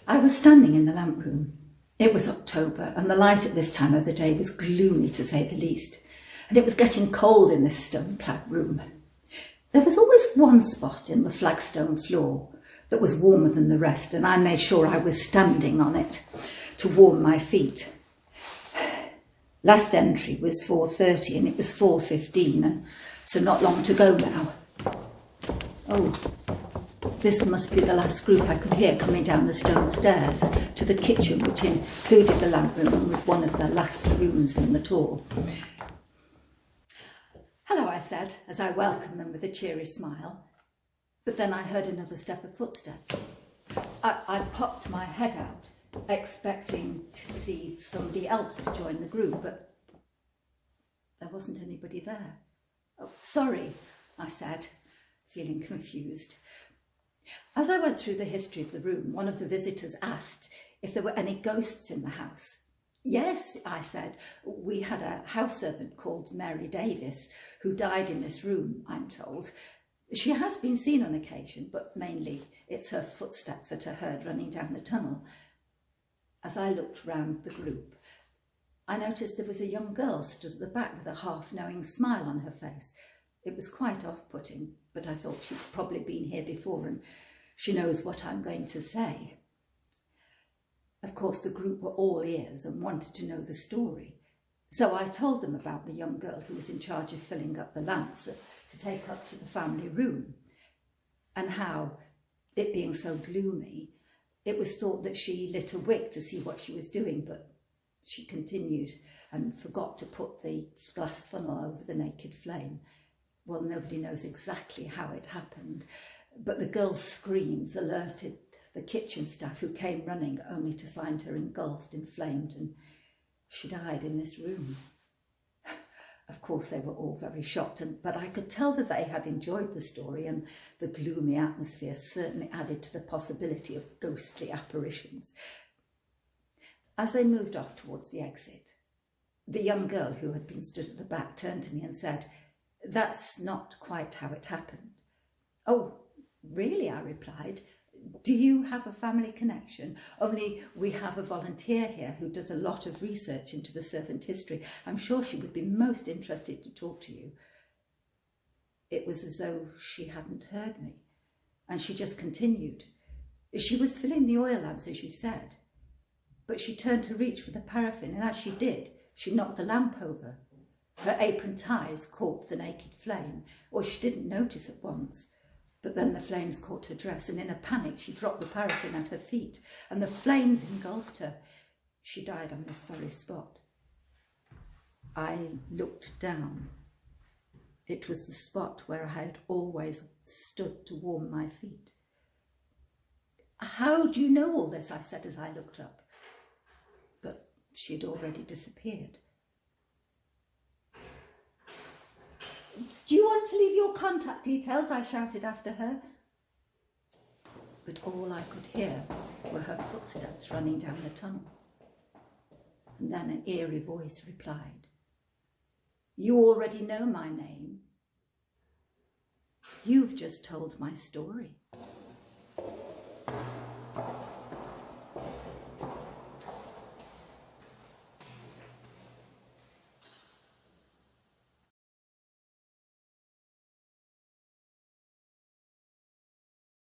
I was standing in the lamp room. It was October, and the light at this time of the day was gloomy, to say the least, and it was getting cold in this stone-clad room. There was always one spot in the flagstone floor that was warmer than the rest, and I made sure I was standing on it to warm my feet. Last entry was 4:30 and it was 4:15, and so not long to go now. Oh, this must be the last group I could hear coming down the stone stairs to the kitchen, which included the lamp room and was one of the last rooms in the tour. "Hello," I said, as I welcomed them with a cheery smile. But then I heard another step of footsteps. I popped my head out, expecting to see somebody else to join the group, but there wasn't anybody there. "Oh, sorry," I said, feeling confused. As I went through the history of the room, one of the visitors asked if there were any ghosts in the house. "Yes," I said, "we had a house servant called Mary Davis who died in this room, I'm told. She has been seen on occasion, but mainly it's her footsteps that are heard running down the tunnel." As I looked round the group, I noticed there was a young girl stood at the back with a half-knowing smile on her face. It was quite off-putting, but I thought she's probably been here before and she knows what I'm going to say. Of course, the group were all ears and wanted to know the story. So I told them about the young girl who was in charge of filling up the lamps to take up to the family room, and how, it being so gloomy, it was thought that she lit a wick to see what she was doing, but she continued and forgot to put the glass funnel over the naked flame. Well, nobody knows exactly how it happened, but the girl's screams alerted the kitchen staff, who came running only to find her engulfed, inflamed, and she died in this room. Of course, they were all very shocked, but I could tell that they had enjoyed the story, and the gloomy atmosphere certainly added to the possibility of ghostly apparitions. As they moved off towards the exit, the young girl who had been stood at the back turned to me and said, "That's not quite how it happened." "Oh, really?" I replied. "Do you have a family connection? Only we have a volunteer here who does a lot of research into the servant history. I'm sure she would be most interested to talk to you." It was as though she hadn't heard me, and she just continued. She was filling the oil lamps, as you said, but she turned to reach for the paraffin, and as she did, she knocked the lamp over. Her apron ties caught the naked flame, or she didn't notice at once. But then the flames caught her dress, and in a panic she dropped the paraffin at her feet, and the flames engulfed her. She died on this very spot. I looked down. It was the spot where I had always stood to warm my feet. "How do you know all this?" I said as I looked up. But she had already disappeared. "Do you want to leave your contact details?" I shouted after her. But all I could hear were her footsteps running down the tunnel. And then an eerie voice replied, "You already know my name. You've just told my story."